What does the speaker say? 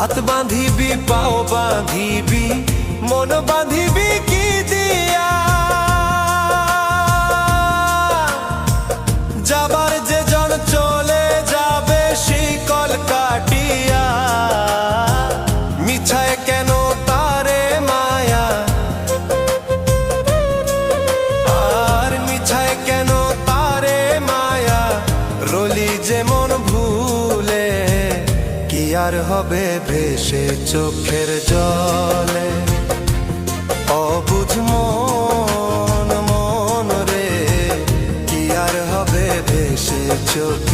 হাত বাঁধিবি পাও বাঁধিবি মন বাঁধিবি কি দিয়া যাবার যে জন চলে যাবে শিকল কাটিয়া মিছায় কেন তারে মায়া আর মিছায় কেন তারে মায়া রলি যেমন ভুলে কি আর হবে ভেসে চোখের জলে অবুঝ মন মন রে কি আর হবে ভেসে চোখ